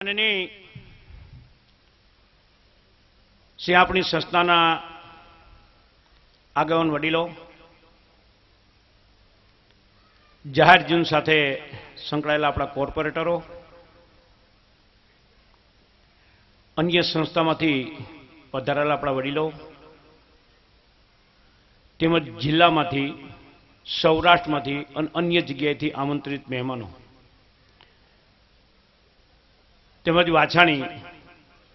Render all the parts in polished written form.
આપણી સંસ્થાના આગેવાન વડીલો, જાહેર જીવન સાથે સંકળાયેલા આપણા કોર્પોરેટરો, અન્ય સંસ્થામાંથી પધારેલા આપણા વડીલો, તેમજ જિલ્લામાંથી, સૌરાષ્ટ્રમાંથી અને અન્ય જગ્યાએથી આમંત્રિત મહેમાનો, તેમજ વાછાણી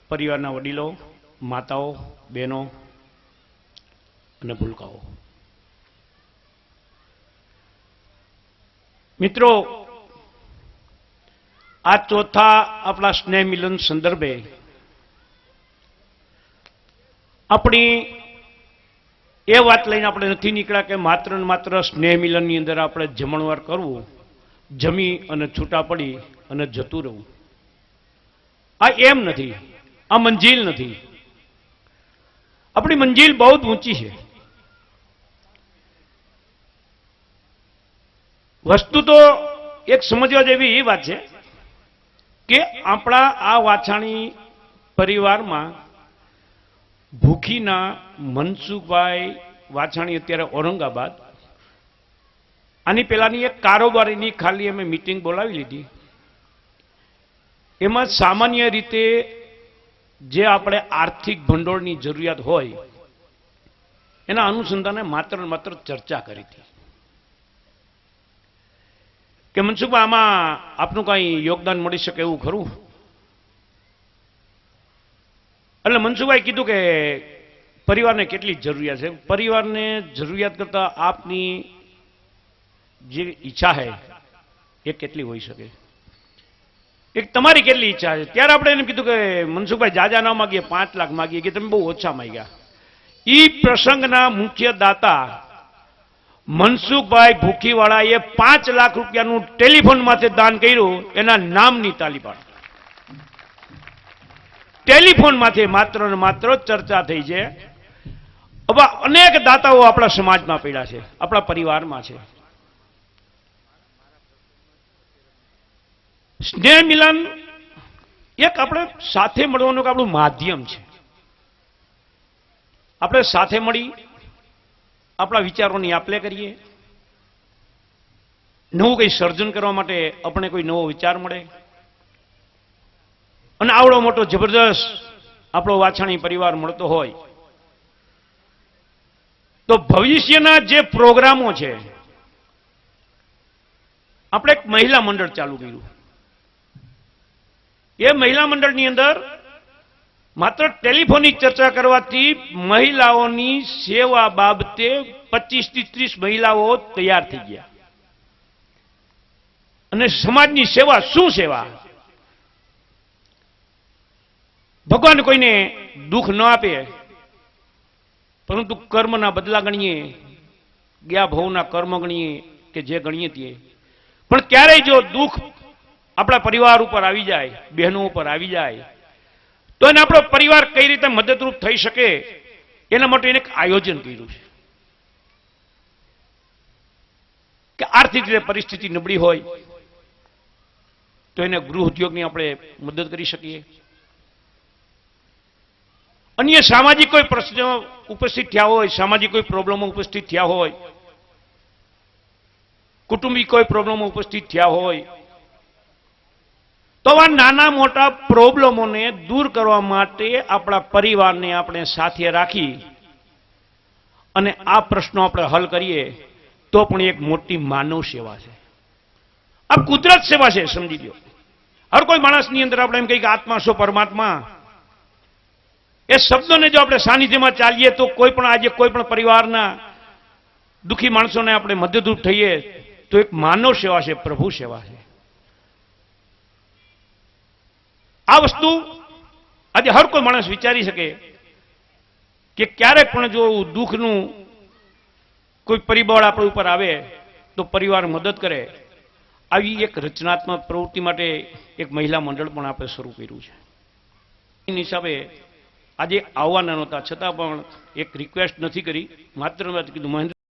પરિવારના વડીલો, માતાઓ, બહેનો અને ભૂલકાઓ, મિત્રો, આ ચોથા આપણા સ્નેહ મિલન સંદર્ભે આપણી એ વાત લઈને આપણે નથી નીકળ્યા કે માત્ર ને માત્ર સ્નેહ મિલનની અંદર આપણે જમણવાર કરવું, જમી અને છૂટા પડી અને જતું રહેવું. આ એમ નથી, આ મંજિલ નથી. આપણી મંજિલ બહુ જ ઊંચી છે. વસ્તુ તો એક સમજવા જેવી એ વાત છે કે આપણા આ વાછાણી પરિવારમાં ભૂખીના મનસુખભાઈ વાછાણી અત્યારે ઔરંગાબાદ, આની પહેલાની એક કારોબારીની ખાલી અમે મીટિંગ બોલાવી લીધી. એમાં સામાન્ય રીતે જે આપણે આર્થિક ભંડોળની જરૂરિયાત હોય એના અનુસંધાને માત્ર માત્ર ચર્ચા કરી હતી કે મનસુખભાઈ આમાં આપનું કઈ યોગદાન મળી શકે એવું ખરું? એટલે મનસુખભાઈ કીધું કે પરિવારને કેટલી જરૂરિયાત છે. પરિવારને જરૂરિયાત કરતા આપની જે ઈચ્છા છે એ કેટલી હોઈ શકે, એક તમારી કેટલી ઈચ્છા છે. ત્યારે આપણે એને કીધું કે મનસુખભાઈ જાજા ના માગીએ, 5 લાખ માગીએ, કે તમે બહુ ઓછા માગ્યા. ઈ પ્રસંગના મુખ્ય દાતા મનસુખભાઈ ભૂખીવાળાએ 5 લાખ રૂપિયાનું ટેલિફોન માથે દાન કર્યું. એના નામની તાલી પાડો. ટેલિફોન માથે માત્ર ને માત્ર ચર્ચા થઈ છે. હવે અનેક દાતાઓ આપણા સમાજમાં પડ્યા છે, આપણા પરિવારમાં છે. સ્નેહ મિલન એક આપણે સાથે મળવાનું એક આપણું માધ્યમ છે. આપણે સાથે મળી આપણા વિચારોની આપલે કરીએ, નવું કંઈ સર્જન કરવા માટે આપણે કોઈ નવો વિચાર મળે. અને આવડો મોટો જબરદસ્ત આપણો વાછાણી પરિવાર મળતો હોય તો ભવિષ્યના જે પ્રોગ્રામો છે, આપણે એક મહિલા મંડળ ચાલુ કર્યું. એ મહિલા મંડળની અંદર માત્ર ટેલિફોનિક ચર્ચા કરવાથી મહિલાઓની સેવા બાબતે 25 થી 30 મહિલાઓ તૈયાર થઈ ગયા. અને સમાજની સેવા શું સેવા? ભગવાન કોઈને દુઃખ ન આપે, પરંતુ કર્મના બદલા ગણીએ, ગયા ભવના કર્મ ગણીએ કે જે ગણીએ તે, પણ ક્યારેય જો દુઃખ આપણા પરિવાર ઉપર આવી જાય, બહેનો ઉપર આવી જાય, તો એને આપણો પરિવાર કઈ રીતે મદદરૂપ થઈ શકે એના માટે એને એક આયોજન કર્યું છે કે આર્થિક રીતે પરિસ્થિતિ નબળી હોય તો એને ગૃહ ઉદ્યોગની આપણે મદદ કરી શકીએ. અન્ય સામાજિક કોઈ પ્રશ્નો ઉપસ્થિત થયા હોય, સામાજિક કોઈ પ્રોબ્લેમો ઉપસ્થિત થયા હોય, કુટુંબિક કોઈ પ્રોબ્લેમો ઉપસ્થિત થયા હોય, તો આ નાના મોટા પ્રોબ્લેમોને દૂર કરવા માટે આપણા પરિવારને આપણે સાથે રાખી અને આ પ્રશ્નો આપણે હલ કરીએ તો પણ એક મોટી માનવ સેવા છે. આ કુદરત સેવા છે, સમજી લો. હર કોઈ માણસની અંદર આપણે એમ કહીએ કે આત્મા છો પરમાત્મા, એ શબ્દોને જો આપણે સાનિધ્યમાં ચાલીએ તો કોઈ પણ આજે કોઈ પણ પરિવારના દુઃખી માણસોને આપણે મદદરૂપ થઈએ તો એક માનવ સેવા છે, પ્રભુ સેવા છે. આ વસ્તુ આજે હર કોઈ માણસ વિચારી શકે કે ક્યારેક પણ જો દુઃખનું કોઈ પરિબળ આપણા ઉપર આવે તો પરિવાર મદદ કરે. આવી એક રચનાત્મક પ્રવૃત્તિ માટે એક મહિલા મંડળ પણ આપણે શરૂ કર્યું છે. એની હિસાબે આજે આવવાના નહોતા, છતાં પણ એક રિક્વેસ્ટ નથી કરી, માત્ર કીધું મહેન્દ્ર